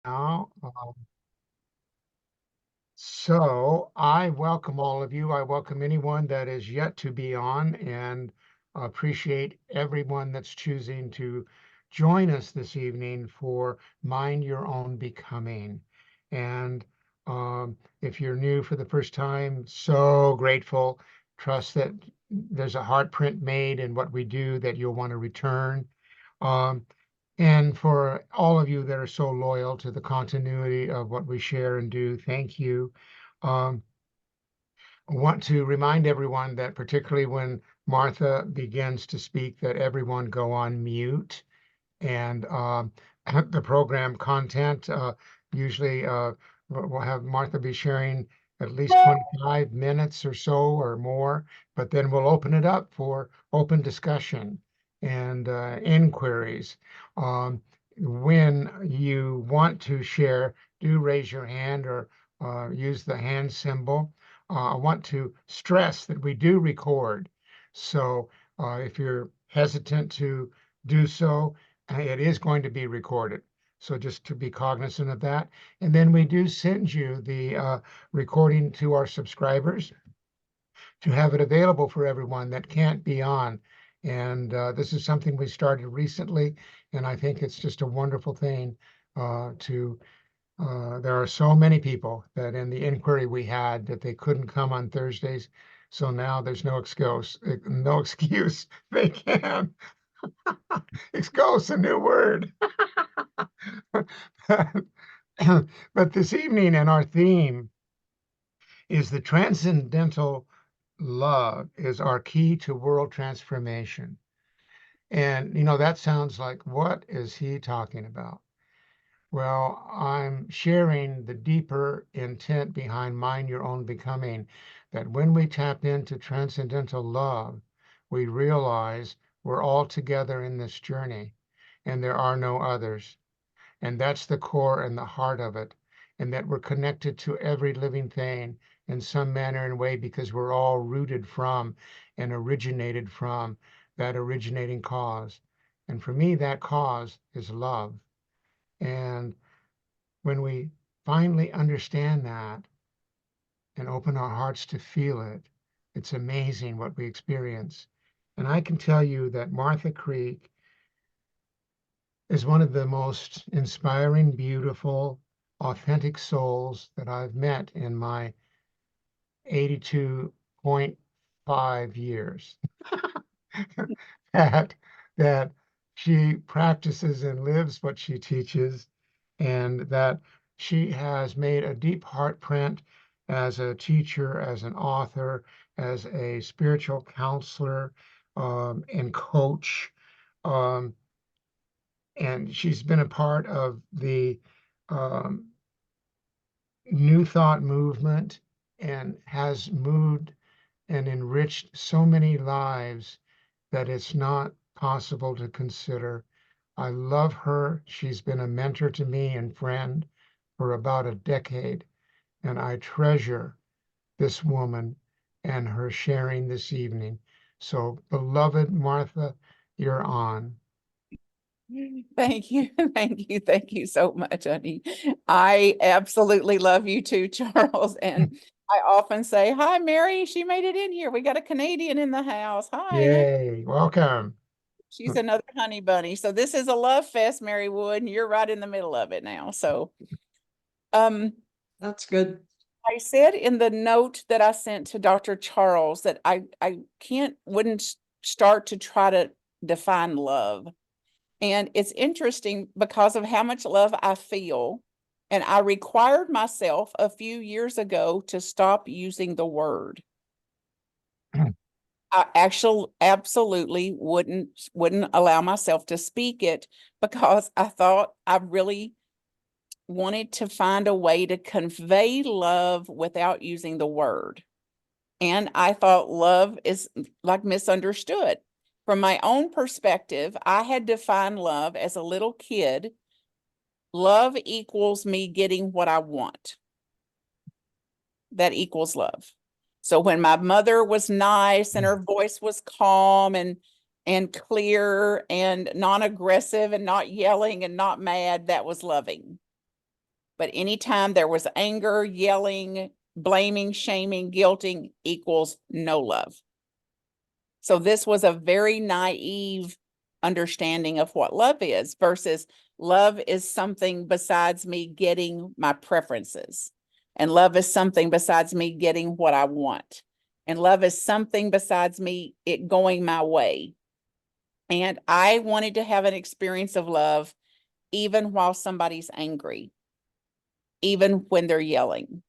now. So I welcome all of you. I welcome anyone that is yet to be on and appreciate everyone that's choosing to join us this evening for Mind Your Own Becoming. And if you're new for the first time, so grateful. Trust that there's a heart print made in what we do that you'll want to return. Um, and for all of you that are so loyal to the continuity of what we share and do, thank you. Um, I want to remind everyone that particularly when Martha begins to speak, that everyone go on mute and the program content. Usually we'll have Martha be sharing at least 25 minutes or so or more, but then we'll open it up for open discussion and inquiries. When you want to share, do raise your hand or use the hand symbol. I want to stress that we do record. So if you're hesitant to do so, it is going to be recorded. So just to be cognizant of that. And then we do send you the recording to our subscribers to have it available for everyone that can't be on. And this is something we started recently, and I think it's just a wonderful thing there are so many people that in the inquiry we had that they couldn't come on Thursdays. So now there's no excuse, no excuse. They can. Excuse, a new word. But this evening, and our theme is the transcendental love is our key to world transformation. And, that sounds like, what is he talking about? Well, I'm sharing the deeper intent behind Mind Your Own Becoming, that when we tap into transcendental love, we realize we're all together in this journey and there are no others. And that's the core and the heart of it. And that we're connected to every living thing in some manner and way because we're all rooted from and originated from that originating cause. And for me, that cause is love. And when we finally understand that and open our hearts to feel it, it's amazing what we experience. And I can tell you that Martha Creek is one of the most inspiring, beautiful, authentic souls that I've met in my 82.5 years. that that she practices and lives what she teaches, and that she has made a deep heart print as a teacher, as an author, as a spiritual counselor, and coach. Um, and she's been a part of the um, New Thought movement and has moved and enriched so many lives that it's not possible to consider. I love her. She's been a mentor to me and friend for about a decade, and I treasure this woman and her sharing this evening. So, beloved Martha, you're on. Thank you. Thank you. Thank you so much, honey. I absolutely love you too, Charles. And I often say, hi, Mary. She made it in here. We got a Canadian in the house. Hi. Yay, welcome. She's another honey bunny. So this is a love fest, Mary Wood, and you're right in the middle of it now. So that's good. I said in the note that I sent to Dr. Charles that I wouldn't start to try to define love. And it's interesting because of how much love I feel. And I required myself a few years ago to stop using the word. I actually absolutely wouldn't allow myself to speak it because I thought I really wanted to find a way to convey love without using the word. And I thought love is like misunderstood. From my own perspective, I had defined love as a little kid. Love equals me getting what I want. That equals love. So when my mother was nice and her voice was calm and clear and non-aggressive and not yelling and not mad, that was loving. But anytime there was anger, yelling, blaming, shaming, guilting equals no love. So this was a very naive understanding of what love is versus love is something besides me getting my preferences. And love is something besides me getting what I want. And love is something besides me it going my way. And I wanted to have an experience of love even while somebody's angry, even when they're yelling,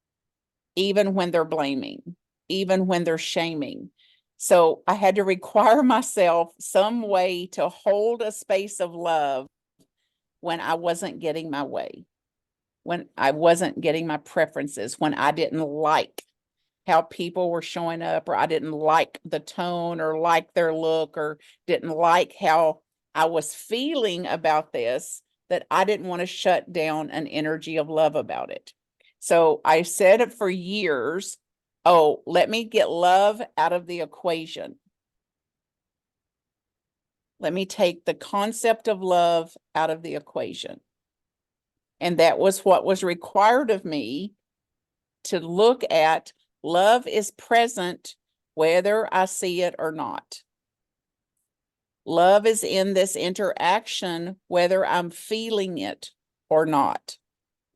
even when they're blaming, even when they're shaming. So I had to require myself some way to hold a space of love when I wasn't getting my way, when I wasn't getting my preferences, when I didn't like how people were showing up, or I didn't like the tone or like their look, or didn't like how I was feeling about this, that I didn't want to shut down an energy of love about it. So I said it for years, oh, let me get love out of the equation. Let me take the concept of love out of the equation. And that was what was required of me, to look at love is present whether I see it or not. Love is in this interaction whether I'm feeling it or not.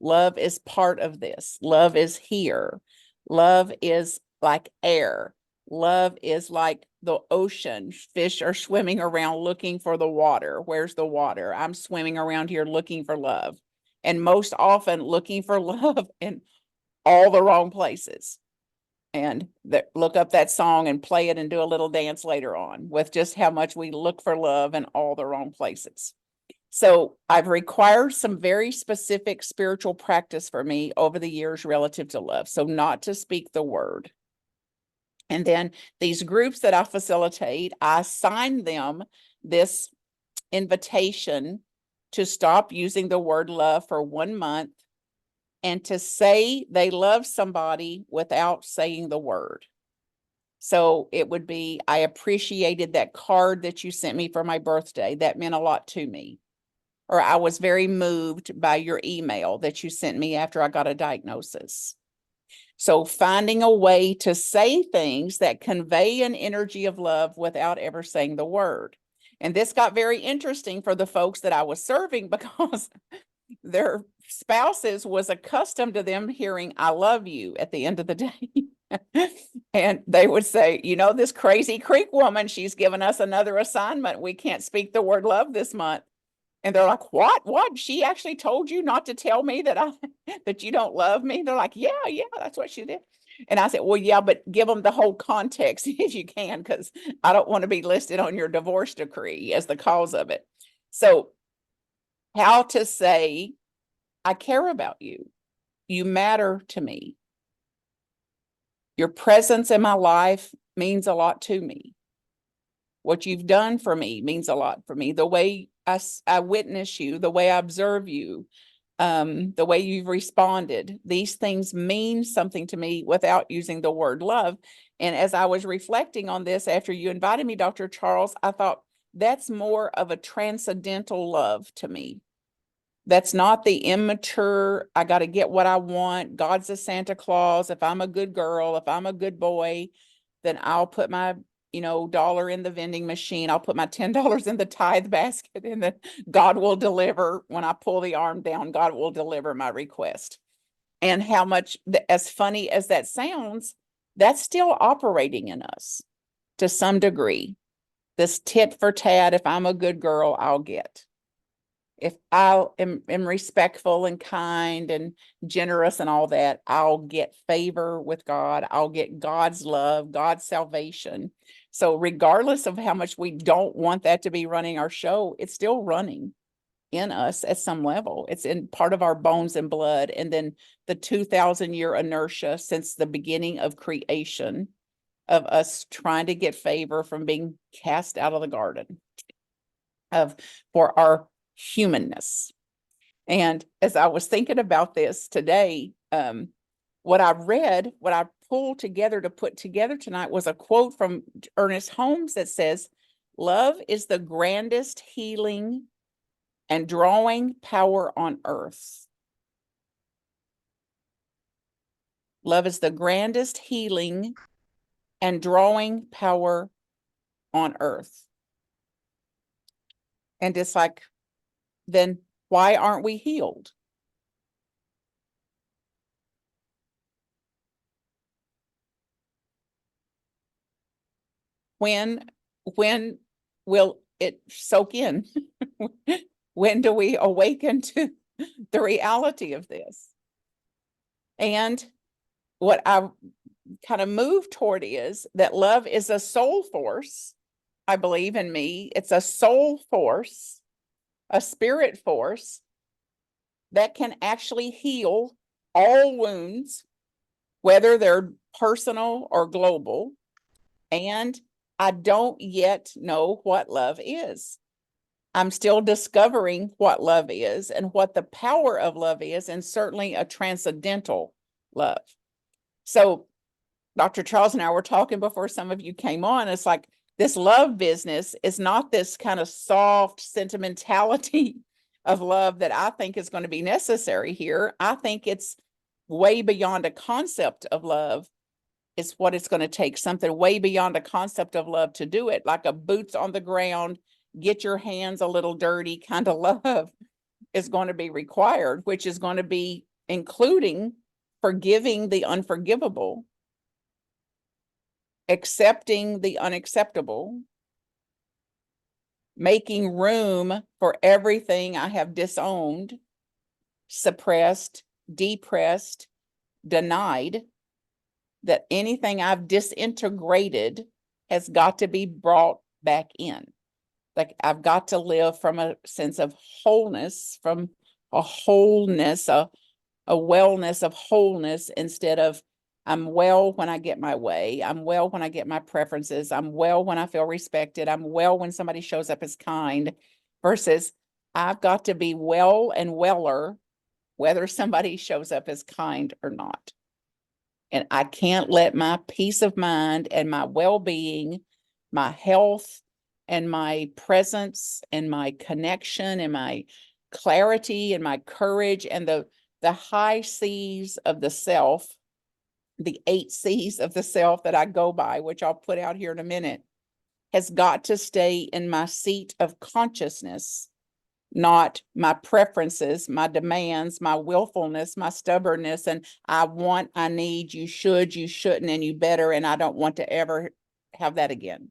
Love is part of this. Love is here. Love is like air. Love is like the ocean. Fish are swimming around looking for the water. Where's the water? I'm swimming around here looking for love. And most often looking for love in all the wrong places. And look up that song and play it and do a little dance later on with just how much we look for love in all the wrong places. So I've required some very specific spiritual practice for me over the years relative to love. So not to speak the word. And then these groups that I facilitate, I assign them this invitation to stop using the word love for 1 month and to say they love somebody without saying the word. So it would be, I appreciated that card that you sent me for my birthday. That meant a lot to me. Or I was very moved by your email that you sent me after I got a diagnosis. So finding a way to say things that convey an energy of love without ever saying the word. And this got very interesting for the folks that I was serving, because their spouses was accustomed to them hearing "I love you" at the end of the day. And they would say, this Crazy Creek woman, she's given us another assignment. We can't speak the word love this month. And they're like, what? She actually told you not to tell me that you don't love me? They're like, yeah, that's what she did. And I said, well, yeah, but give them the whole context if you can, because I don't want to be listed on your divorce decree as the cause of it. So how to say, I care about you. You matter to me. Your presence in my life means a lot to me. What you've done for me means a lot for me. The way I witness you, the way I observe you, the way you've responded, these things mean something to me without using the word love. And as I was reflecting on this after you invited me, Dr. Charles, I thought that's more of a transcendental love to me. That's not the immature, I got to get what I want. God's a Santa Claus. If I'm a good girl, if I'm a good boy, then I'll put my dollar in the vending machine. I'll put my $10 in the tithe basket, and then God will deliver. When I pull the arm down, God will deliver my request. And how much, as funny as that sounds, that's still operating in us to some degree. This tit for tat, if I'm a good girl, I'll get. If I am respectful and kind and generous and all that, I'll get favor with God. I'll get God's love, God's salvation. So regardless of how much we don't want that to be running our show, it's still running in us at some level. It's in part of our bones and blood. And then the 2,000-year inertia since the beginning of creation of us trying to get favor from being cast out of the garden for our humanness. And as I was thinking about this today, what I pulled together to put together tonight was a quote from Ernest Holmes that says, "Love is the grandest healing and drawing power on earth." Love is the grandest healing and drawing power on earth. And it's like, then why aren't we healed? When will it soak in? When do we awaken to the reality of this? And what I kind of move toward is that love is a soul force. I believe in me. It's a soul force, a spirit force that can actually heal all wounds, whether they're personal or global. And I don't yet know what love is. I'm still discovering what love is and what the power of love is, and certainly a transcendental love. So Dr. Charles and I were talking before some of you came on. It's like this love business is not this kind of soft sentimentality of love that I think is going to be necessary here. I think it's way beyond a concept of love. It's what it's going to take, something way beyond a concept of love to do it, like a boots on the ground, get your hands a little dirty kind of love is going to be required, which is going to be including forgiving the unforgivable, accepting the unacceptable, making room for everything I have disowned, suppressed, depressed, denied, that anything I've disintegrated has got to be brought back in. Like I've got to live from a sense of wholeness, from a wholeness, a wellness of wholeness, instead of I'm well when I get my way. I'm well when I get my preferences. I'm well when I feel respected. I'm well when somebody shows up as kind, versus I've got to be well and weller whether somebody shows up as kind or not. And I can't let my peace of mind and my well-being, my health and my presence and my connection and my clarity and my courage and the high C's of the self, the 8 C's of the self that I go by, which I'll put out here in a minute, has got to stay in my seat of consciousness, not my preferences, my demands, my willfulness, my stubbornness, and I want, I need, you should, you shouldn't, and you better, and I don't want to ever have that again.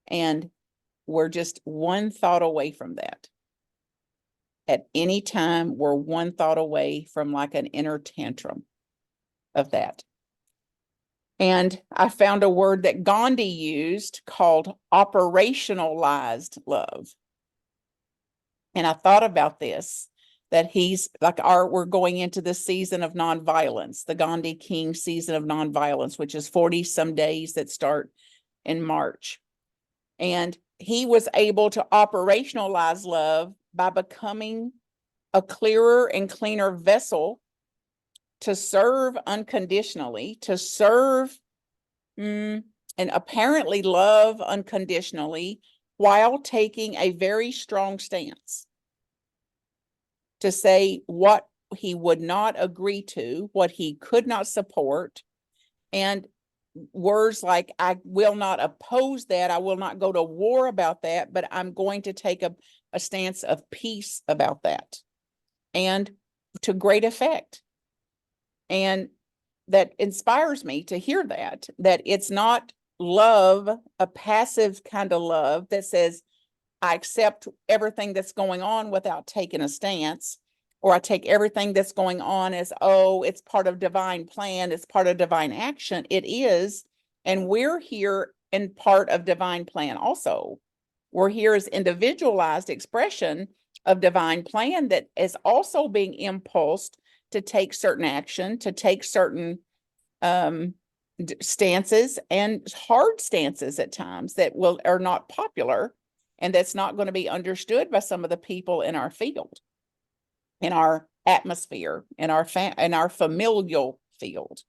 And we're just one thought away from that. At any time, we're one thought away from like an inner tantrum of that. And I found a word that Gandhi used called operationalized love. And I thought about this, that he's like we're going into the season of nonviolence, the Gandhi King season of nonviolence, which is 40 some days that start in March. And he was able to operationalize love by becoming a clearer and cleaner vessel to serve unconditionally, to serve and apparently love unconditionally, while taking a very strong stance to say what he would not agree to, what he could not support, and words like, I will not oppose that, I will not go to war about that, but I'm going to take a stance of peace about that, and to great effect. And that inspires me to hear that it's not love, a passive kind of love that says, I accept everything that's going on without taking a stance, or I take everything that's going on as, oh, it's part of divine plan, it's part of divine action. It is, and we're here in part of divine plan also. We're here as individualized expression of divine plan that is also being impulsed to take certain action, to take certain stances, and hard stances at times that are not popular, and that's not going to be understood by some of the people in our field, in our atmosphere, in our familial field,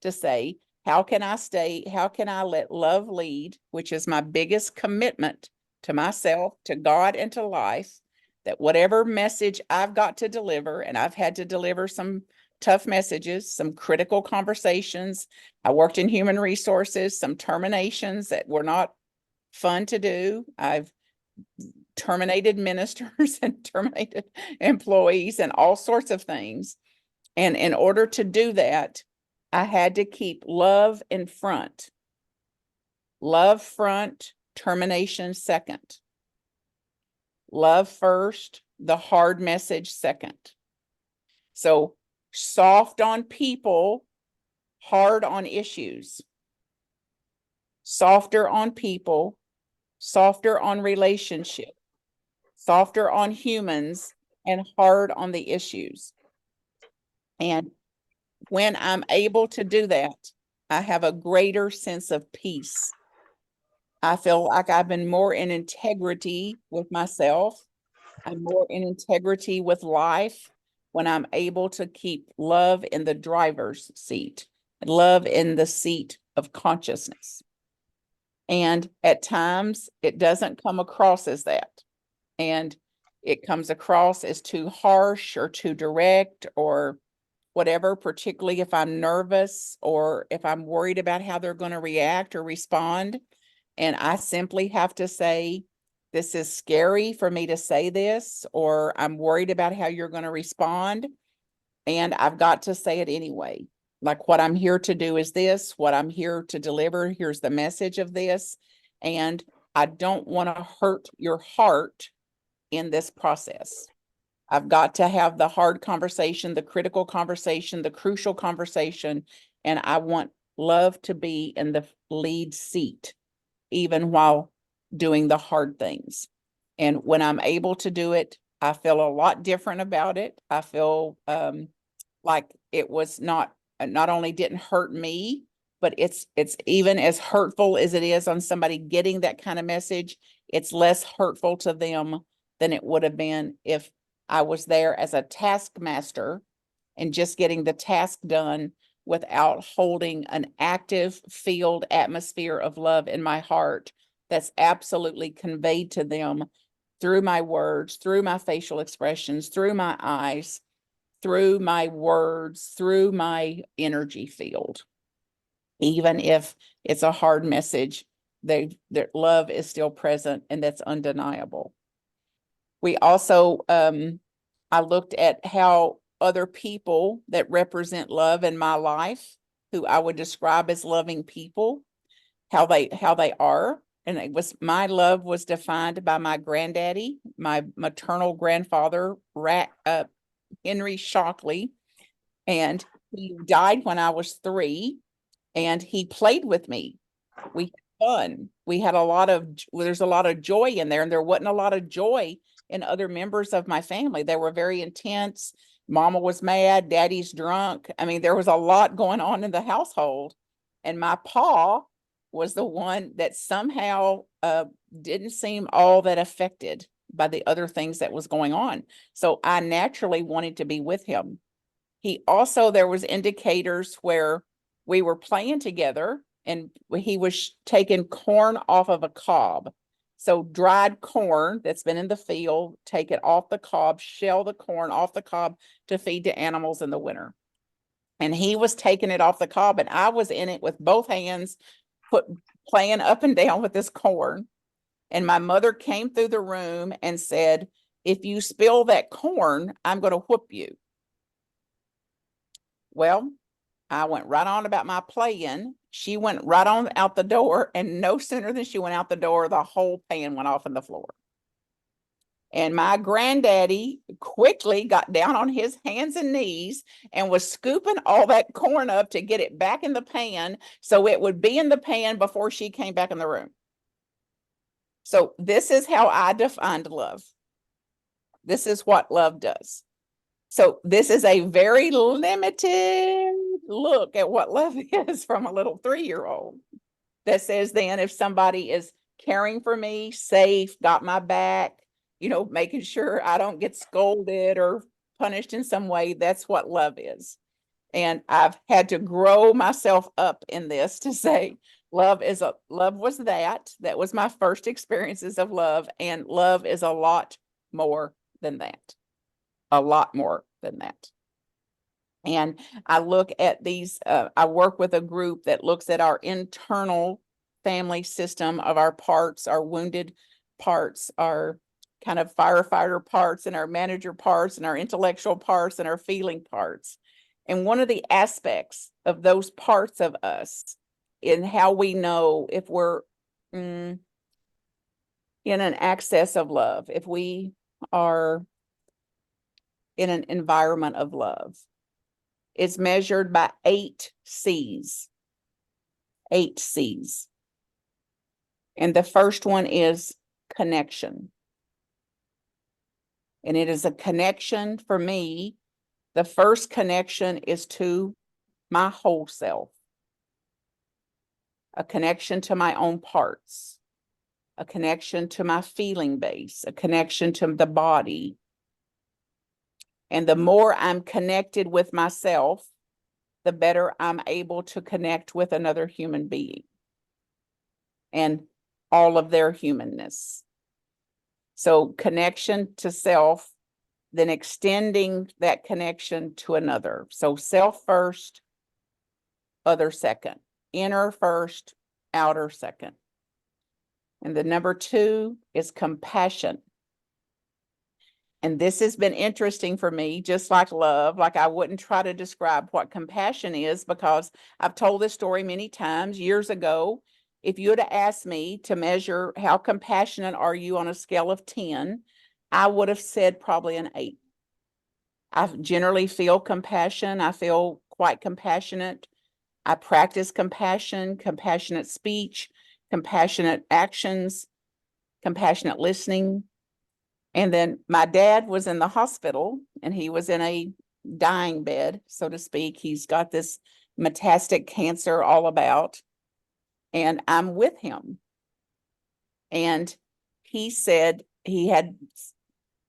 to say, how can I let love lead, which is my biggest commitment to myself, to God, and to life, that whatever message I've got to deliver, and I've had to deliver some tough messages, some critical conversations. I worked in human resources, some terminations that were not fun to do. I've terminated ministers and terminated employees and all sorts of things. And in order to do that, I had to keep love in front. Love front, termination second. Love first, the hard message second. So soft on people, hard on issues. Softer on people, softer on relationship, softer on humans, and hard on the issues. And when I'm able to do that, I have a greater sense of peace. I feel like I've been more in integrity with myself. I'm more in integrity with life when I'm able to keep love in the driver's seat, love in the seat of consciousness. And at times it doesn't come across as that. And it comes across as too harsh or too direct or whatever, particularly if I'm nervous or if I'm worried about how they're going to react or respond. And I simply have to say, this is scary for me to say this, or I'm worried about how you're going to respond. And I've got to say it anyway. Like, what I'm here to do is this, what I'm here to deliver. Here's the message of this. And I don't want to hurt your heart in this process. I've got to have the hard conversation, the critical conversation, the crucial conversation. And I want love to be in the lead seat, even while doing the hard things. And when I'm able to do it, I feel a lot different about it. I feel like it was not only didn't hurt me, but it's even as hurtful as it is on somebody getting that kind of message, it's less hurtful to them than it would have been if I was there as a taskmaster and just getting the task done without holding an active field atmosphere of love in my heart that's absolutely conveyed to them through my words, through my facial expressions, through my eyes, through my words, through my energy field. Even if it's a hard message, their love is still present, and that's undeniable. We also, I looked at how other people that represent love in my life, who I would describe as loving people, how they are. And it was, my love was defined by my granddaddy, my maternal grandfather, Henry Shockley. And he died when I was 3, and he played with me. We had fun. We had there's a lot of joy in there, and there wasn't a lot of joy in other members of my family. They were very intense. Mama was mad, daddy's drunk. I mean, there was a lot going on in the household. And my pa was the one that somehow didn't seem all that affected by the other things that was going on. So I naturally wanted to be with him. He also, there was indicators where we were playing together and he was taking corn off of a cob. So dried corn that's been in the field, take it off the cob, shell the corn off the cob to feed to animals in the winter. And he was taking it off the cob, and I was in it with both hands, playing up and down with this corn. And my mother came through the room and said, "If you spill that corn, I'm going to whoop you." Well, I went right on about my playing. She went right on out the door, and no sooner than she went out the door, the whole pan went off on the floor. And my granddaddy quickly got down on his hands and knees and was scooping all that corn up to get it back in the pan so it would be in the pan before she came back in the room. So this is how I defined love. This is what love does. So this is a very limited look at what love is from a little 3-year-old that says, then if somebody is caring for me, safe, got my back, making sure I don't get scolded or punished in some way, that's what love is. And I've had to grow myself up in this to say love was that was my first experiences of love, and love is a lot more than that. A lot more than that. And I look at these, I work with a group that looks at our internal family system of our parts, our wounded parts, our kind of firefighter parts, and our manager parts, and our intellectual parts, and our feeling parts. And one of the aspects of those parts of us in how we know if we're in an access of love, if we are in an environment of love, is measured by 8 C's. 8 C's. And the first one is connection. And it is a connection for me. The first connection is to my whole self, a connection to my own parts, a connection to my feeling base, a connection to the body. And the more I'm connected with myself, the better I'm able to connect with another human being and all of their humanness. So connection to self, then extending that connection to another. So self first, other second, inner first, outer second. And the number 2 is compassion. And this has been interesting for me, just like love. Like I wouldn't try to describe what compassion is because I've told this story many times. Years ago, if you had asked me to measure how compassionate are you on a scale of 10, I would have said probably an 8. I generally feel compassion. I feel quite compassionate. I practice compassion, compassionate speech, compassionate actions, compassionate listening. And then my dad was in the hospital and he was in a dying bed, so to speak. He's got this metastatic cancer all about, and I'm with him. And he said he had,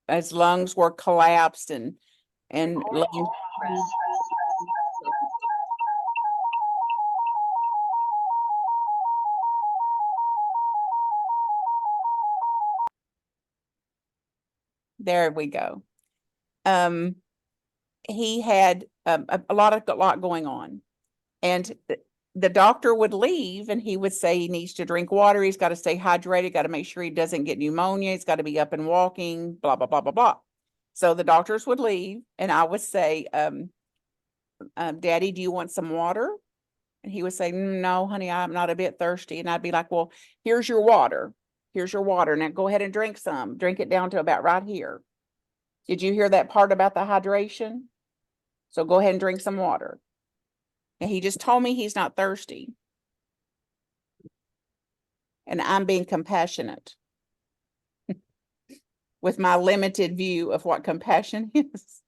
his lungs were collapsed and lung. There we go. He had a lot going on, and the doctor would leave and he would say he needs to drink water, he's got to stay hydrated, got to make sure he doesn't get pneumonia, he's got to be up and walking, blah blah blah blah blah. So the doctors would leave and I would say, Daddy, do you want some water? And he would say, no honey, I'm not a bit thirsty. And I'd be like, well, here's your water, now go ahead and drink it down to about right here. Did you hear that part about the hydration? So go ahead and drink some water. And he just told me he's not thirsty. And I'm being compassionate with my limited view of what compassion is.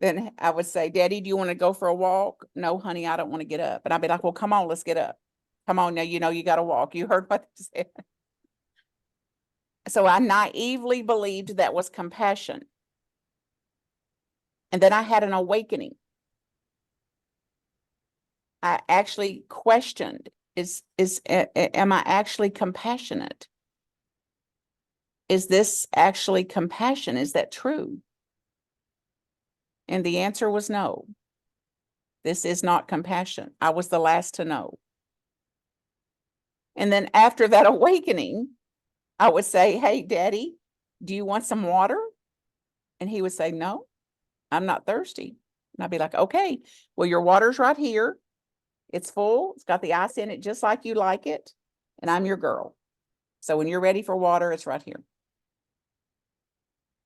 Then I would say, Daddy, do you want to go for a walk? No, honey, I don't want to get up. And I'd be like, well, come on, let's get up. Come on, now, you got to walk. You heard what I said. So I naively believed that was compassion. And then I had an awakening. I actually questioned, am I actually compassionate? Is this actually compassion? Is that true? And the answer was no. This is not compassion. I was the last to know. And then after that awakening, I would say, hey, Daddy, do you want some water? And he would say, no, I'm not thirsty. And I'd be like, okay, well, your water's right here. It's full. It's got the ice in it just like you like it. And I'm your girl. So when you're ready for water, it's right here.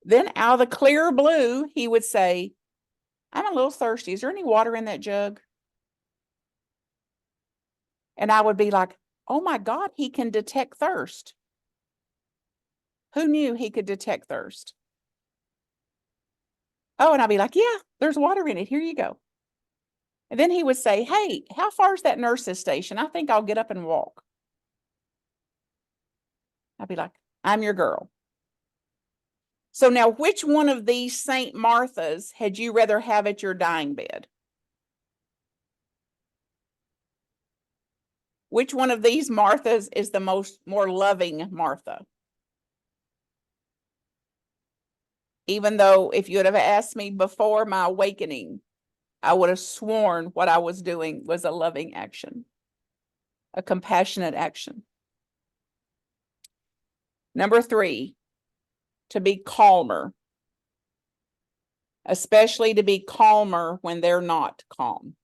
Then out of the clear blue, he would say, I'm a little thirsty. Is there any water in that jug? And I would be like, oh my God, he can detect thirst. Who knew he could detect thirst? Oh, and I'd be like, yeah, there's water in it. Here you go. And then he would say, hey, how far is that nurse's station? I think I'll get up and walk. I'd be like, I'm your girl. So now, which one of these St. Marthas had you rather have at your dying bed? Which one of these Marthas is the more loving Martha? Even though if you would have asked me before my awakening, I would have sworn what I was doing was a loving action, a compassionate action. Number 3, to be calmer, especially to be calmer when they're not calm.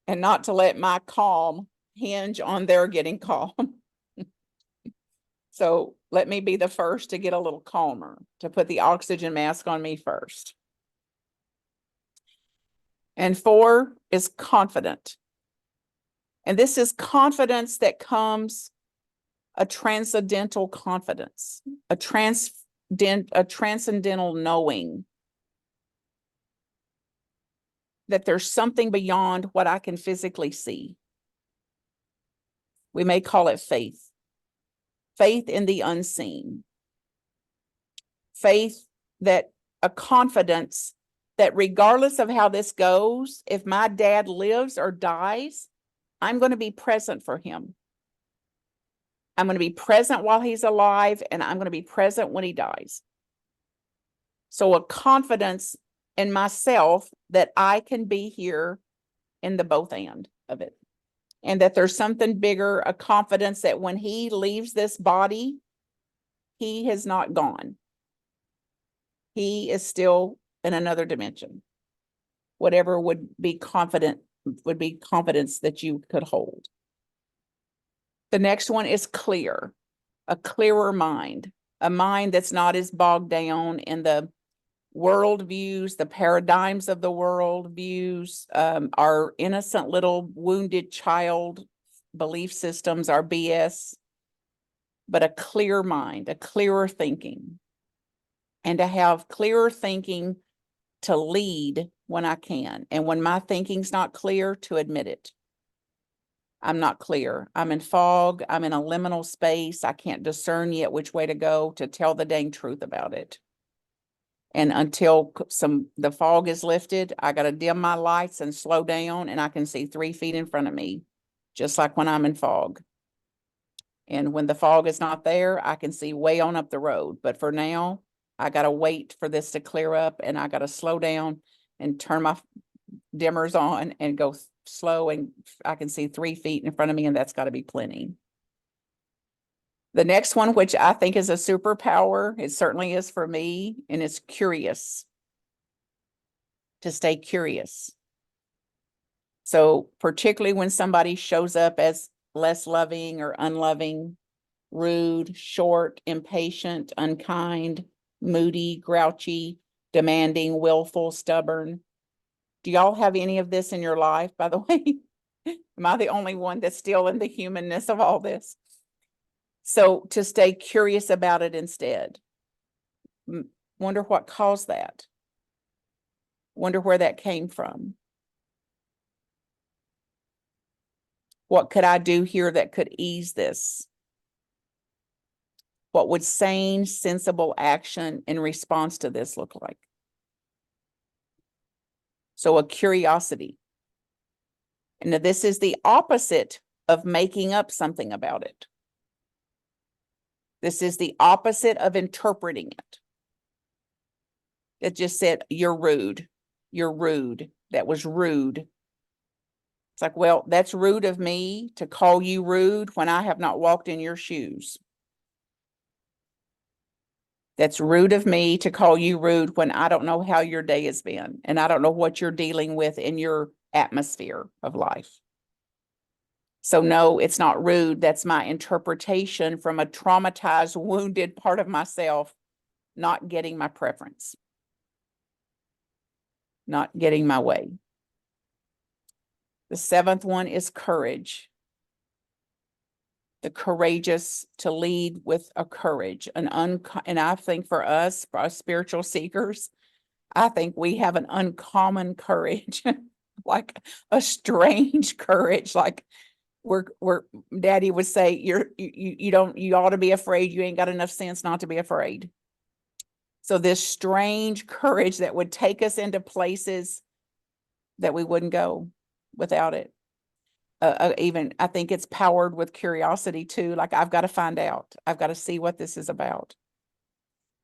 And not to let my calm hinge on their getting calm. So let me be the first to get a little calmer, to put the oxygen mask on me first. And 4 is confident. And this is confidence that comes, a transcendental confidence, a transcendental knowing that there's something beyond what I can physically see. We may call it faith. Faith in the unseen. Faith that, a confidence that regardless of how this goes, if my dad lives or dies, I'm going to be present for him. I'm going to be present while he's alive, and I'm going to be present when he dies. So a confidence in myself that I can be here in the both end of it. And that there's something bigger, a confidence that when he leaves this body, he has not gone. He is still in another dimension. Whatever would be confidence that you could hold. The next one is clear, a clearer mind, a mind that's not as bogged down in the world views, the paradigms of the world views, our innocent little wounded child belief systems, our BS, but a clear mind, a clearer thinking, and to have clearer thinking to lead when I can. And when my thinking's not clear, to admit it. I'm not clear. I'm in fog. I'm in a liminal space. I can't discern yet which way to go, to tell the dang truth about it. And until the fog is lifted, I got to dim my lights and slow down, and I can see 3 feet in front of me, just like when I'm in fog. And when the fog is not there, I can see way on up the road. But for now, I got to wait for this to clear up, and I got to slow down and turn my dimmers on and go slow, and I can see 3 feet in front of me, and that's got to be plenty. The next one, which I think is a superpower, it certainly is for me, and it's curious. To stay curious. So particularly when somebody shows up as less loving or unloving, rude, short, impatient, unkind, moody, grouchy, demanding, willful, stubborn. Do y'all have any of this in your life, by the way? Am I the only one that's still in the humanness of all this? So to stay curious about it instead. Wonder what caused that. Wonder where that came from. What could I do here that could ease this? What would sane, sensible action in response to this look like? So a curiosity. And this is the opposite of making up something about it. This is the opposite of interpreting it. It just said, you're rude. You're rude. That was rude. It's like, well, that's rude of me to call you rude when I have not walked in your shoes. That's rude of me to call you rude when I don't know how your day has been, and I don't know what you're dealing with in your atmosphere of life. So no, it's not rude. That's my interpretation from a traumatized, wounded part of myself, not getting my preference, not getting my way. The 7th one is courage. The courageous, to lead with a courage, and I think for us spiritual seekers, I think we have an uncommon courage, like a strange courage. Like we're Daddy would say, you ought to be afraid. You ain't got enough sense not to be afraid. So this strange courage that would take us into places that we wouldn't go without it. Even I think it's powered with curiosity too. Like, I've got to find out. I've got to see what this is about.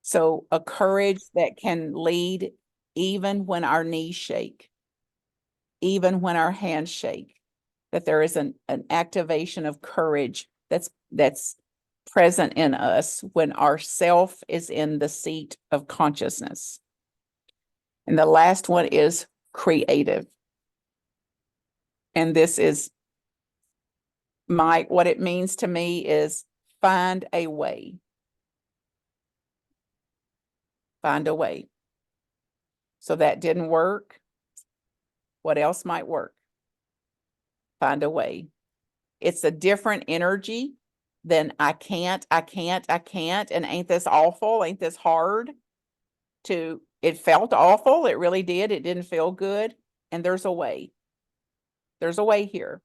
So a courage that can lead even when our knees shake, even when our hands shake, that there is an activation of courage that's present in us when our self is in the seat of consciousness. And the last one is creative. And this is what it means to me is find a way. Find a way. So that didn't work. What else might work? Find a way. It's a different energy than I can't, and ain't this awful? Ain't this hard? It felt awful. It really did. It didn't feel good. And there's a way. There's a way here.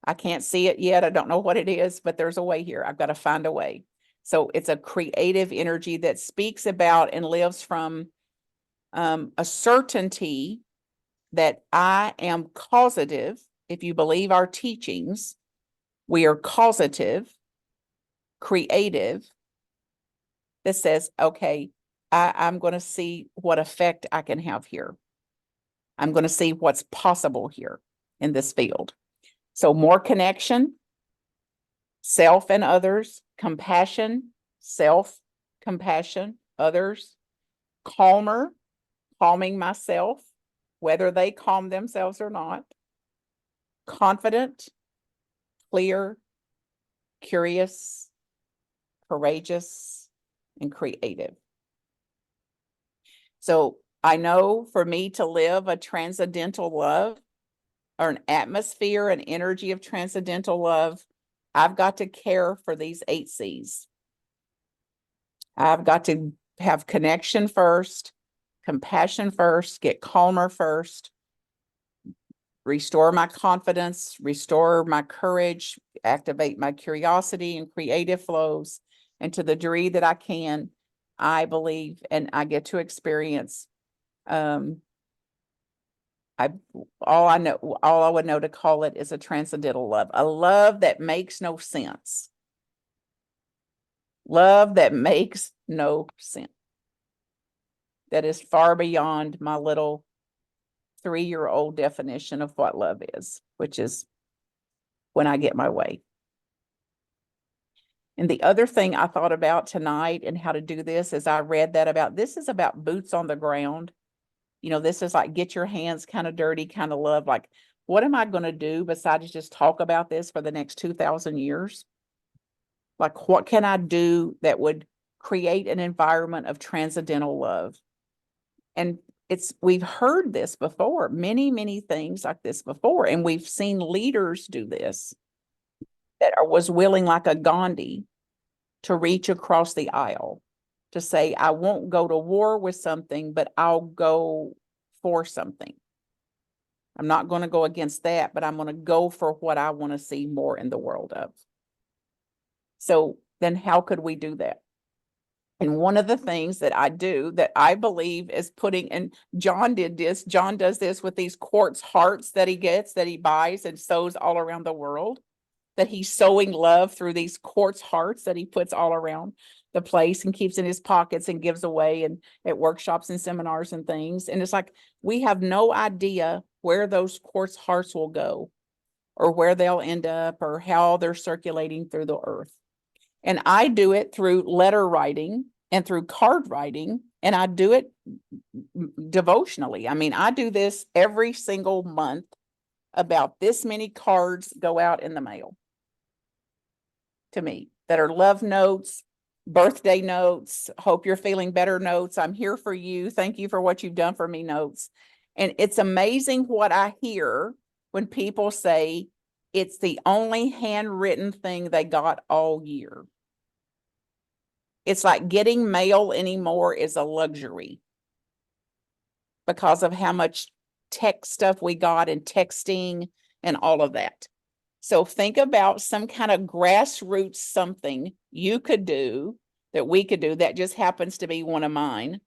I can't see it yet. I don't know what it is, but there's a way here. I've got to find a way. So it's a creative energy that speaks about and lives from a certainty that I am causative. If you believe our teachings, we are causative, creative, that says, okay, I'm going to see what effect I can have here. I'm going to see what's possible here in this field. So more connection, self and others, compassion, self, compassion, others, calming myself, whether they calm themselves or not, confident, clear, curious, courageous, and creative. So I know for me to live a transcendental love or an atmosphere, an energy of transcendental love, I've got to care for these 8 C's. I've got to have connection first, compassion first, get calmer first, restore my confidence, restore my courage, activate my curiosity and creative flows. And to the degree that I can, I believe, and I get to experience, all I would know to call it is a transcendental love, a love that makes no sense. Love that makes no sense. That is far beyond my little 3-year-old definition of what love is, which is when I get my way. And the other thing I thought about tonight and how to do this is I read that this is about boots on the ground. This is like get your hands kind of dirty kind of love. Like, what am I going to do besides just talk about this for the next 2,000 years? Like, what can I do that would create an environment of transcendental love? And we've heard this before, many, many things like this before. And we've seen leaders do this that was willing, like a Gandhi, to reach across the aisle to say, I won't go to war with something, but I'll go for something. I'm not going to go against that, but I'm going to go for what I want to see more in the world of. So then how could we do that? And one of the things that I do that I believe is and John does this with these quartz hearts that he buys and sews all around the world, that he's sowing love through these quartz hearts that he puts all around the place and keeps in his pockets and gives away and at workshops and seminars and things. And it's like, we have no idea where those quartz hearts will go or where they'll end up or how they're circulating through the earth. And I do it through letter writing and through card writing, and I do it devotionally. I mean, I do this every single month. About this many cards go out in the mail to me that are love notes, birthday notes, hope you're feeling better notes, I'm here for you, thank you for what you've done for me notes. And it's amazing what I hear when people say it's the only handwritten thing they got all year. It's like getting mail anymore is a luxury because of how much tech stuff we got and texting and all of that. So think about some kind of grassroots something you could do that we could do that just happens to be one of mine.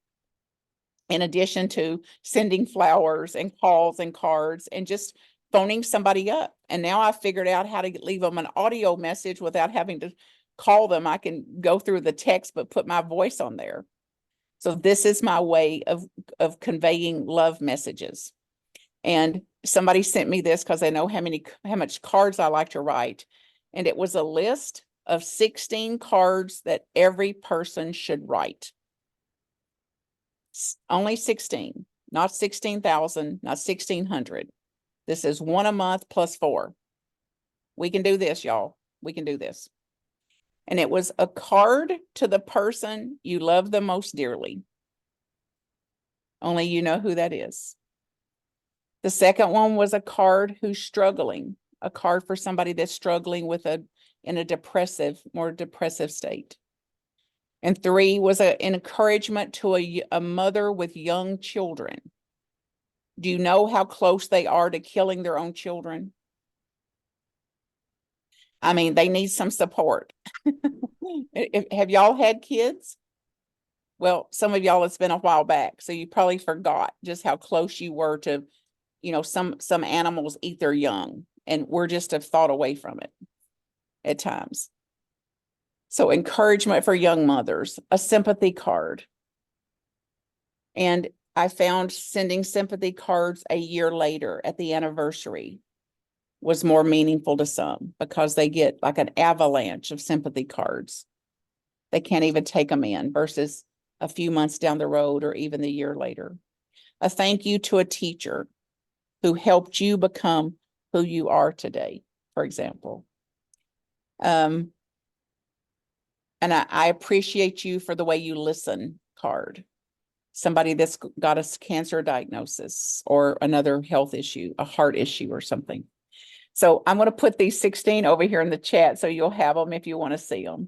In addition to sending flowers and calls and cards and just phoning somebody up. And now I've figured out how to leave them an audio message without having to call them. I can go through the text, but put my voice on there. So this is my way of conveying love messages. And somebody sent me this because they know how much cards I like to write. And it was a list of 16 cards that every person should write. Only 16, not 16,000, not 1,600. This is one a month plus 4. We can do this, y'all. We can do this. And it was a card to the person you love the most dearly. Only you know who that is. The second one was a card who's struggling, a card for somebody that's struggling with in a more depressive state. And 3 was an encouragement to a mother with young children. Do you know how close they are to killing their own children? I mean, they need some support. Have y'all had kids? Well, some of y'all, it's been a while back, so you probably forgot just how close you were to, some animals eat their young, and we're just a thought away from it at times. So encouragement for young mothers, a sympathy card. And I found sending sympathy cards a year later at the anniversary was more meaningful to some because they get like an avalanche of sympathy cards. They can't even take them in versus a few months down the road or even the year later. A thank you to a teacher who helped you become who you are today, for example. And I appreciate you for the way you listen card. Somebody that's got a cancer diagnosis or another health issue, a heart issue or something. So I'm going to put these 16 over here in the chat so you'll have them if you want to see them.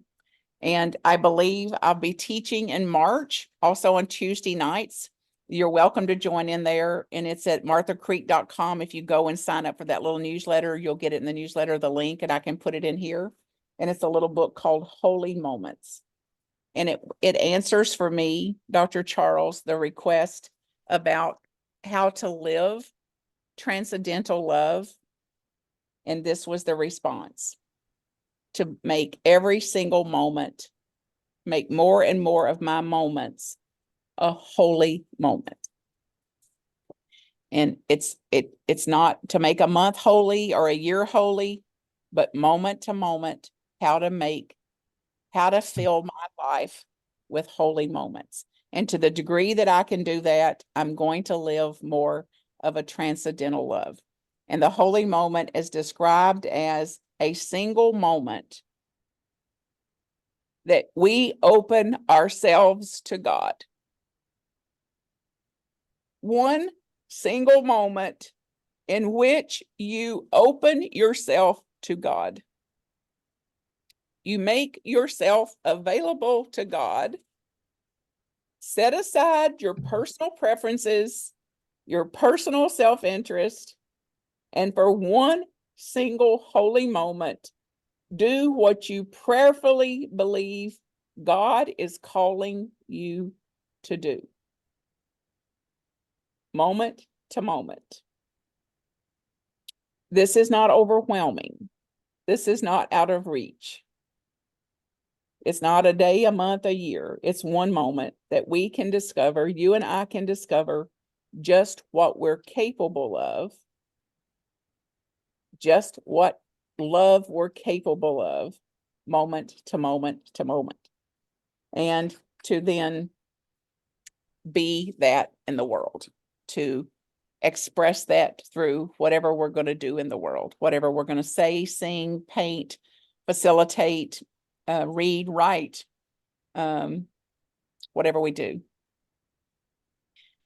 And I believe I'll be teaching in March, also on Tuesday nights. You're welcome to join in there. And it's at marthacreek.com. If you go and sign up for that little newsletter, you'll get it in the newsletter, the link, and I can put it in here. And it's a little book called Holy Moments. And it answers for me, Dr. Charles, the request about how to live transcendental love. And this was the response: to make every single moment, make more and more of my moments a holy moment. And it's not to make a month holy or a year holy, but moment to moment, how to fill my life with holy moments. And to the degree that I can do that, I'm going to live more of a transcendental love. And the holy moment is described as a single moment that we open ourselves to God. One single moment in which you open yourself to God. You make yourself available to God. Set aside your personal preferences, your personal self-interest, and for one single holy moment, do what you prayerfully believe God is calling you to do. Moment to moment. This is not overwhelming. This is not out of reach. It's not a day, a month, a year. It's one moment that we can discover, you and I can discover just what we're capable of, just what love we're capable of, moment to moment to moment. And to then be that in the world, to express that through whatever we're going to do in the world, whatever we're going to say, sing, paint, facilitate, read, write, whatever we do.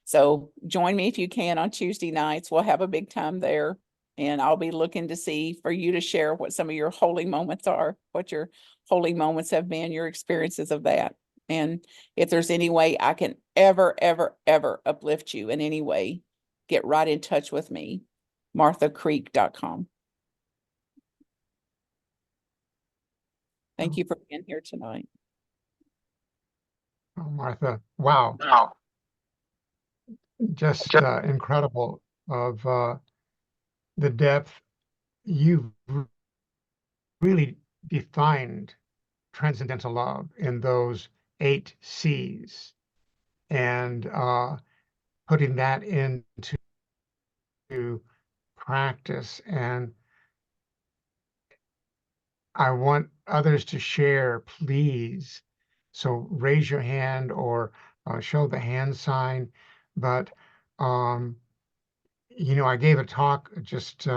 So join me if you can on Tuesday nights. We'll have a big time there. And I'll be looking to see for you to share what some of your holy moments are, what your holy moments have been, your experiences of that. And if there's any way I can ever, ever, ever uplift you in any way, get right in touch with me, marthacreek.com. Thank you for being here tonight. Oh, Martha, wow. Just incredible of the depth. You've really defined transcendental love in those 8 C's. and putting that into practice. And I want others to share, please. So raise your hand or show the hand sign. But, I gave a talk just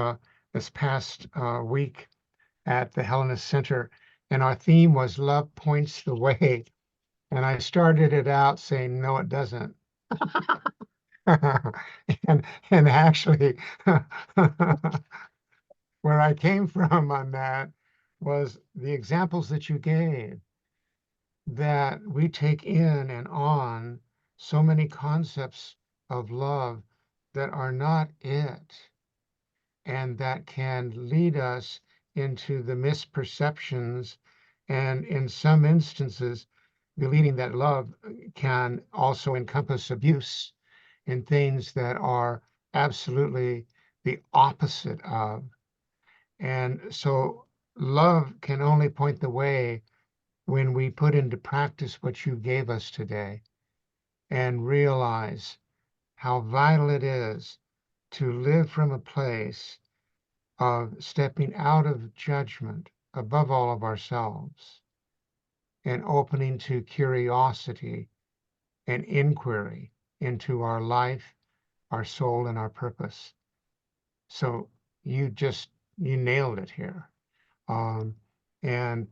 this past week at the Hellenist Center, and our theme was Love Points the Way. And I started it out saying, no, it doesn't. and actually, where I came from on that was the examples that you gave, that we take in and on so many concepts of love that are not it, and that can lead us into the misperceptions, and in some instances, believing that love can also encompass abuse and things that are absolutely the opposite of. And so love can only point the way when we put into practice what you gave us today and realize how vital it is to live from a place of stepping out of judgment above all of ourselves and opening to curiosity and inquiry into our life, our soul, and our purpose. So you nailed it here. Um, and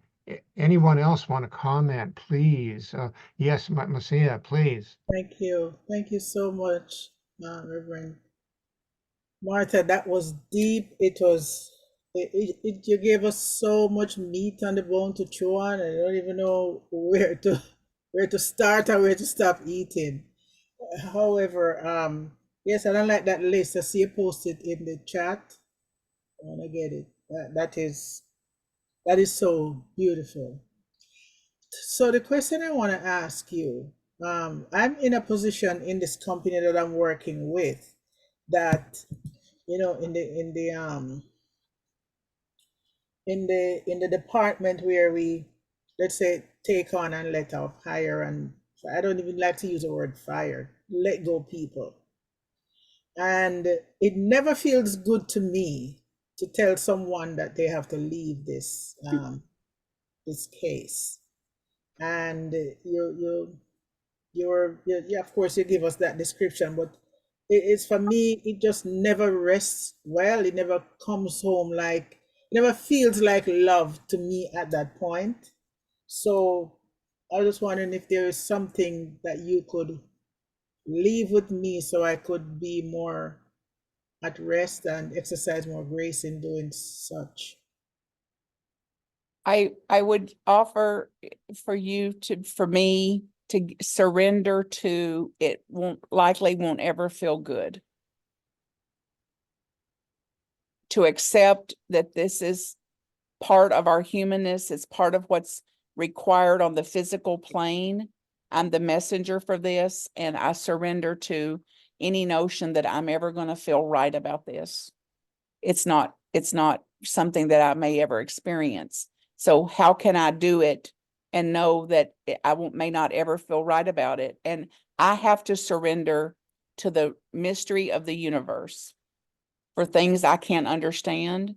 anyone else want to comment, please? Yes, Marcia, please. Thank you. Thank you so much, Reverend Martha. That was deep. You gave us so much meat on the bone to chew on. I don't even know where to start or where to stop eating. However, yes, I don't like that list. I see you posted in the chat. I want to get it. That is so beautiful. So the question I want to ask you, I'm in a position in this company that I'm working with that, in the department where we, let's say, take on and let off, hire, and I don't even like to use the word fire, let go people. And it never feels good to me to tell someone that they have to leave this case. And yeah, of course you give us that description, but it's, for me, it just never rests well. It never comes home, like it never feels like love to me at that point. So I was just wondering if there is something that you could leave with me so I could be more at rest and exercise more grace in doing such. I would offer for me to surrender to it. Won't ever feel good. To accept that this is part of our humanness, it's part of what's required on the physical plane. I'm the messenger for this, and I surrender to any notion that I'm ever going to feel right about this. It's not something that I may ever experience. So how can I do it and know that may not ever feel right about it? And I have to surrender to the mystery of the universe for things I can't understand,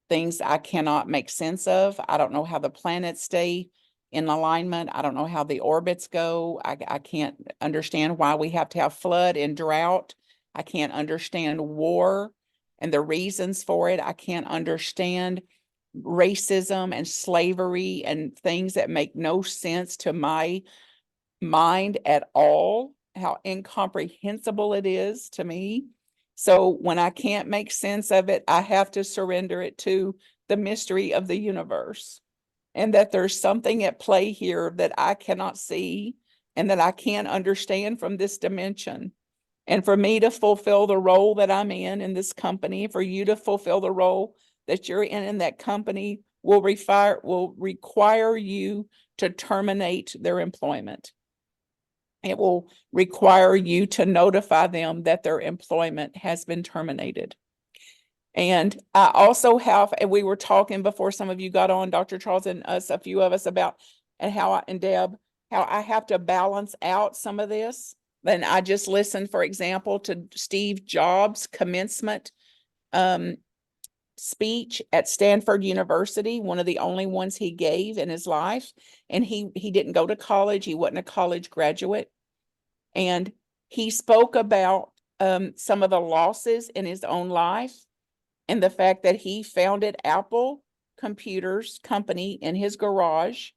things I cannot make sense of. I don't know how the planets stay in alignment. I don't know how the orbits go. I can't understand why we have to have flood and drought. I can't understand war and the reasons for it. I can't understand racism and slavery and things that make no sense to my mind at all, how incomprehensible it is to me. So when I can't make sense of it, I have to surrender it to the mystery of the universe, and that there's something at play here that I cannot see and that I can't understand from this dimension. And for me to fulfill the role that I'm in this company, for you to fulfill the role that you're in that company, will require you to terminate their employment. It will require you to notify them that their employment has been terminated. And I also have, and we were talking before some of you got on, Dr. Charles and us, a few of us, about, and how and Deb, how I have to balance out some of this. Then I just listened, for example, to Steve Jobs' commencement speech at Stanford University, one of the only ones he gave in his life. And he didn't go to college. He wasn't a college graduate. And he spoke about some of the losses in his own life and the fact that he founded Apple Computers Company in his garage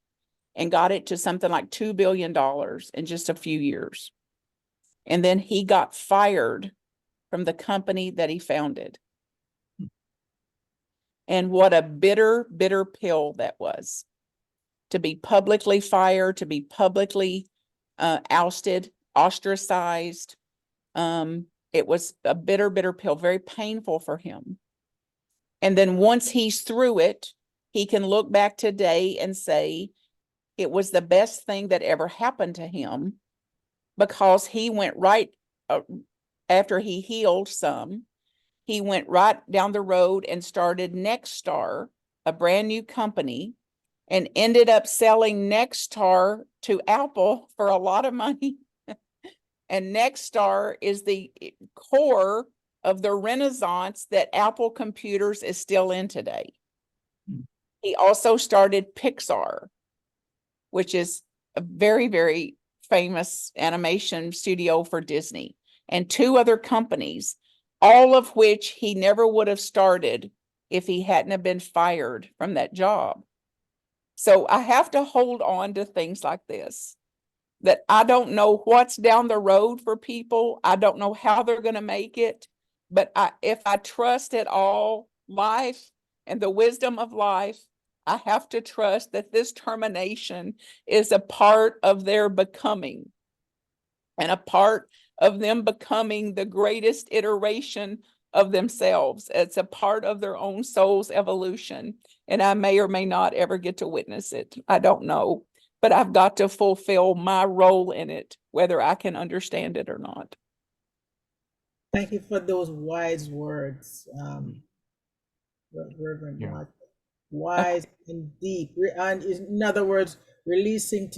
and got it to something like $2 billion in just a few years. And then he got fired from the company that he founded. And what a bitter, bitter pill that was, to be publicly fired, to be publicly ousted, ostracized. It was a bitter, bitter pill, very painful for him. And then once he's through it, he can look back today and say it was the best thing that ever happened to him, because he went right after he healed some, he went right down the road and started Nexstar, a brand new company, and ended up selling Nexstar to Apple for a lot of money. And Nexstar is the core of the renaissance that Apple Computers is still in today. He also started Pixar, which is a very, very famous animation studio for Disney, and two other companies, all of which he never would have started if he hadn't have been fired from that job. So I have to hold on to things like this, that I don't know what's down the road for people. I don't know how they're going to make it, but if I trust at all life and the wisdom of life, I have to trust that this termination is a part of their becoming and a part of them becoming the greatest iteration of themselves. It's a part of their own soul's evolution. And I may or may not ever get to witness it. I don't know, but I've got to fulfill my role in it, whether I can understand it or not. Thank you for those wise words, Reverend Yeah. Martha. Wise and deep, and in other words, releasing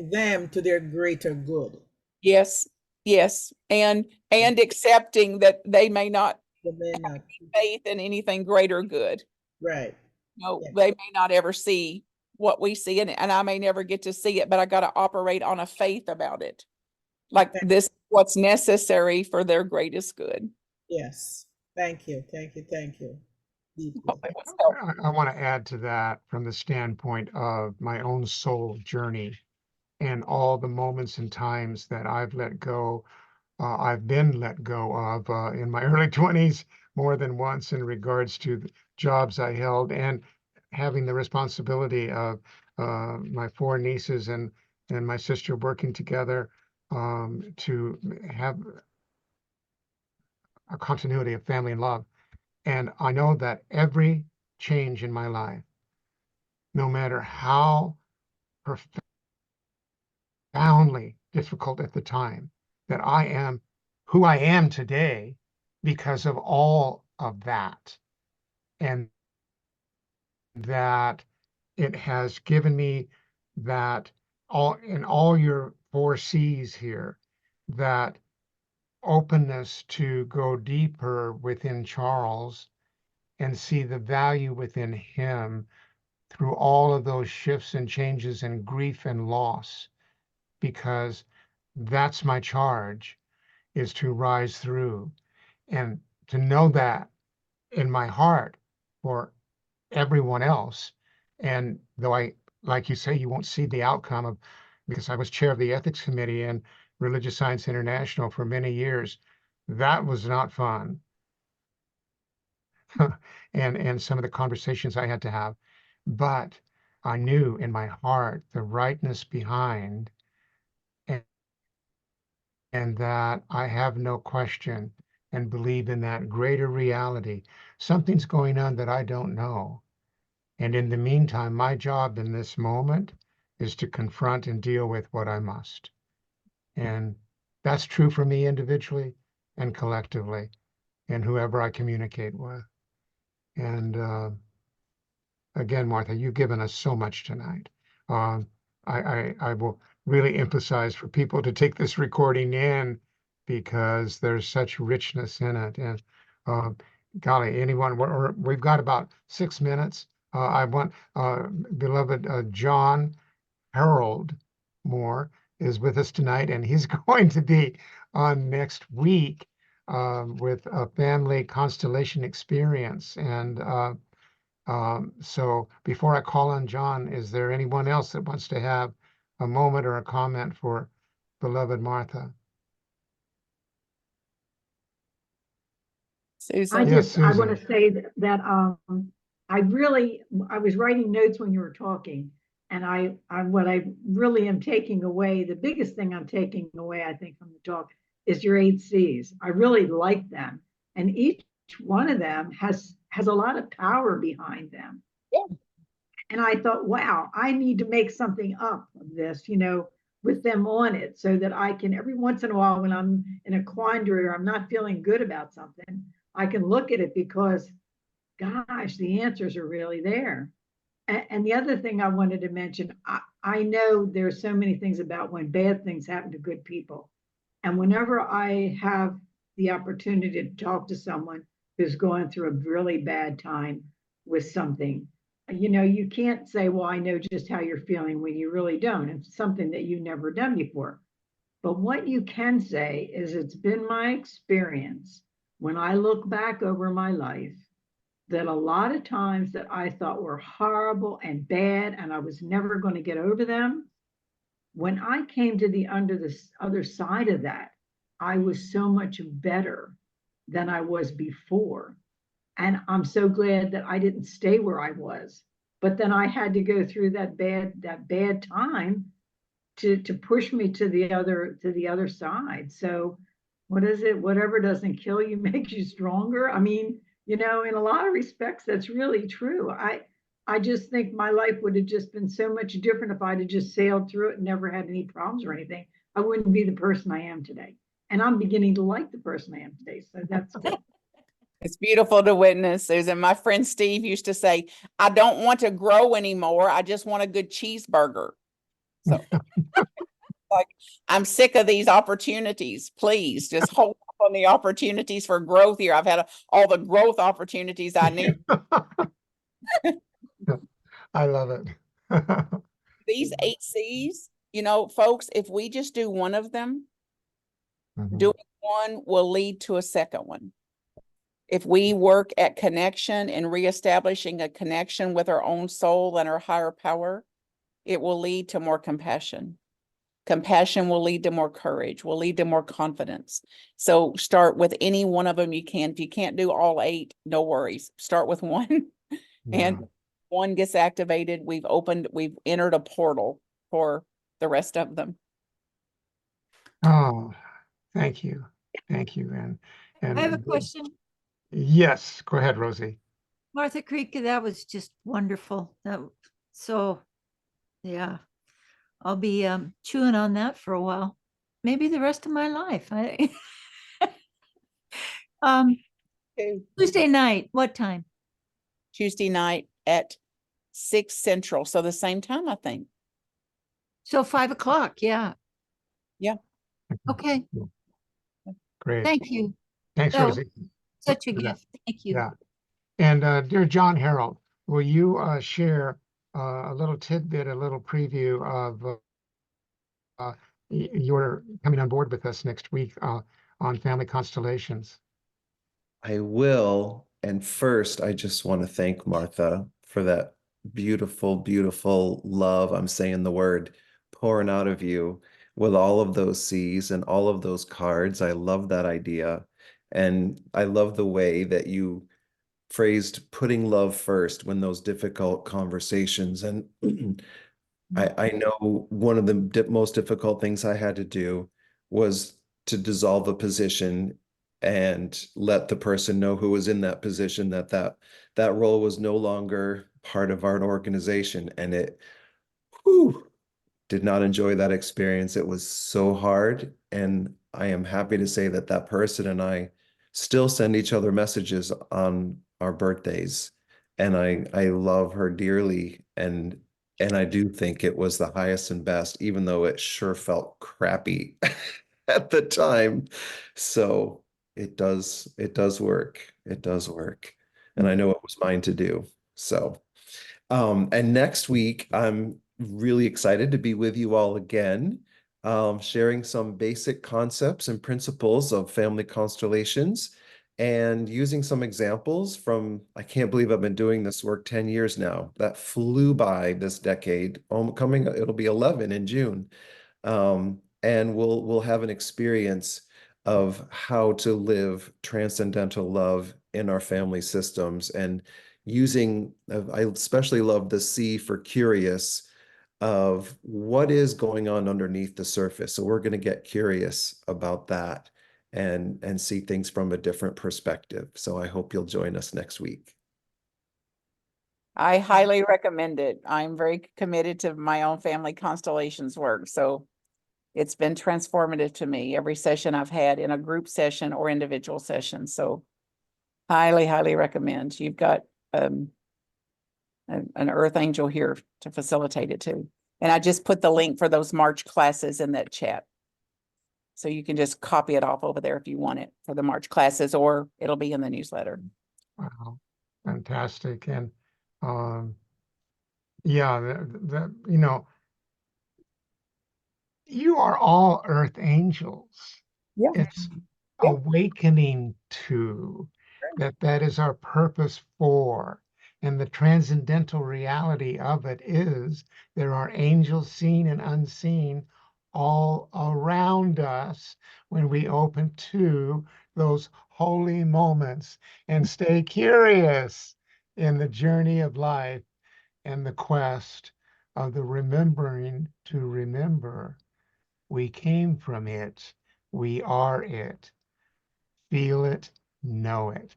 them to their greater good. Yes, yes, and accepting that they may not They may not. have faith in anything greater good. Right. No, Yeah. they may not ever see what we see, and I may never get to see it, but I got to operate on a faith about it. Like this, what's necessary for their greatest good. Yes. Thank you. Thank you. Thank you. Deeply. I want to add to that from the standpoint of my own soul journey and all the moments and times that I've let go. I've been let go of in my early 20s more than once in regards to the jobs I held, and having the responsibility of my four nieces and my sister working together to have a continuity of family and love. And I know that every change in my life, no matter how profoundly difficult at the time, that I am who I am today because of all of that. And that it has given me that all your four C's here, that openness to go deeper within Charles and see the value within him through all of those shifts and changes and grief and loss, because that's my charge, is to rise through and to know that in my heart for everyone else. And though like you say, you won't see the outcome of, because I was chair of the ethics committee in Religious Science International for many years. That was not fun. and some of the conversations I had to have. But I knew in my heart the rightness behind, and, and that I have no question and believe in that greater reality. Something's going on that I don't know. And in the meantime, my job in this moment is to confront and deal with what I must. And that's true for me individually and collectively, and whoever I communicate with. And again, Martha, you've given us so much tonight. I will really emphasize for people to take this recording in because there's such richness in it. And uh, golly, anyone, we've got about 6 minutes. I want beloved John Harold Moore is with us tonight, and he's going to be on next week with a family constellation experience. And so before I call on John, is there anyone else that wants to have a moment or a comment for beloved Martha? Susan. Yes, I want Susan. to say that I was writing notes when you were talking, and what I really am taking away, the biggest thing I'm taking away, I think, from the talk is your 8 C's. I really like them, and each one of them has a lot of power behind them. Yeah. And I thought, wow, I need to make something up of this, with them on it, so that I can, every once in a while, when I'm in a quandary or I'm not feeling good about something, I can look at it because, gosh, the answers are really there. And the other thing I wanted to mention, I know there's so many things about when bad things happen to good people. And whenever I have the opportunity to talk to someone who's going through a really bad time with something, you can't say, well, I know just how you're feeling, when you really don't. It's something that you've never done before. But what you can say is, it's been my experience when I look back over my life that a lot of times that I thought were horrible and bad and I was never going to get over them, when I came to the other side of that, I was so much better than I was before. And I'm so glad that I didn't stay where I was. But then I had to go through that bad time to push me to the other side. So what is it? Whatever doesn't kill you makes you stronger. I mean, in a lot of respects, that's really true. I just think my life would have just been so much different if I'd have just sailed through it and never had any problems or anything. I wouldn't be the person I am today. And I'm beginning to like the person I am today. So that's good. It's beautiful to witness, Susan. My friend Steve used to say, I don't want to grow anymore. I just want a good cheeseburger. So like, I'm sick of these opportunities. Please just hold up on the opportunities for growth here. I've had all the growth opportunities I need. I love it. These 8 C's, folks, if we just do one of them, Mhm. doing one will lead to a second one. If we work at connection and reestablishing a connection with our own soul and our higher power, it will lead to more compassion. Compassion will lead to more courage, will lead to more confidence. So start with any one of them you can. If you can't do all 8, no worries. Start with one. Yeah. And one gets activated. We've entered a portal for the rest of them. Oh, thank you. Thank you. And I have a question. yes, go ahead, Rosie. Martha Creek, that was just wonderful. So yeah, I'll be chewing on that for a while. Maybe the rest of my life. Um, Tuesday night, what time? Tuesday night at 6 Central. So the same time, I think. So 5 o'clock, yeah. Yeah. Okay, Great. thank you. Thanks, That was Rosie. such a for that. gift. Thank you. Yeah. And dear John Harold, will you share a little tidbit, a little preview of your coming on board with us next week on Family Constellations? I will. And first, I just want to thank Martha for that beautiful, beautiful love. I'm saying the word pouring out of you with all of those C's and all of those cards. I love that idea. And I love the way that you phrased putting love first when those difficult conversations. And I know one of the most difficult things I had to do was to dissolve a position and let the person know who was in that position that role was no longer part of our organization. And whew, did not enjoy that experience. It was so hard. And I am happy to say that that person and I still send each other messages on our birthdays. And I love her dearly. And And I do think it was the highest and best, even though it sure felt crappy at the time. So it does work. It does work. And I know it was mine to do. So, and next week, I'm really excited to be with you all again, sharing some basic concepts and principles of family constellations and using some examples from, I can't believe I've been doing this work 10 years now. That flew by this decade. It'll be 11 in June. And we'll have an experience of how to live transcendental love in our family systems, and using, I especially love the C for curious, of what is going on underneath the surface. So we're going to get curious about that and see things from a different perspective. So I hope you'll join us next week. I highly recommend it. I'm very committed to my own family constellations work. So it's been transformative to me every session I've had, in a group session or individual session. So highly, highly recommend. You've got an earth angel here to facilitate it too. And I just put the link for those March classes in that chat. So you can just copy it off over there if you want it for the March classes, or it'll be in the newsletter. Wow, fantastic. And yeah, you know, you are all earth angels. Yeah. It's Yeah. awakening to that is our purpose for. And the transcendental reality of it is there are angels seen and unseen all around us when we open to those holy moments and stay curious in the journey of life and the quest of the remembering to remember. We came from it. We are it. Feel it, know it.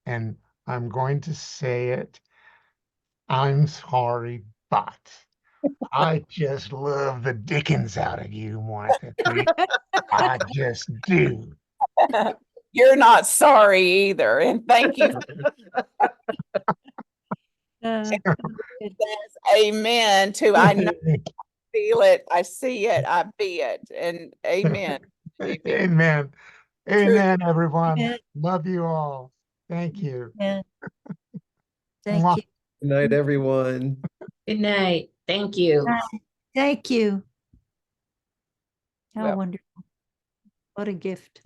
And I'm going to say it. I'm sorry, but I just love the dickens out of you, Martha. I just do. You're not sorry either. And thank you. Uh, Amen to, I know, feel it, I see it, I be it. And amen. Amen. Truth. Amen, everyone. yeah, Love you all. Thank you. yeah. Thank Mwah. you. Good night, everyone. Good night. Thank you. Thank you. How Well. wonderful. What a gift.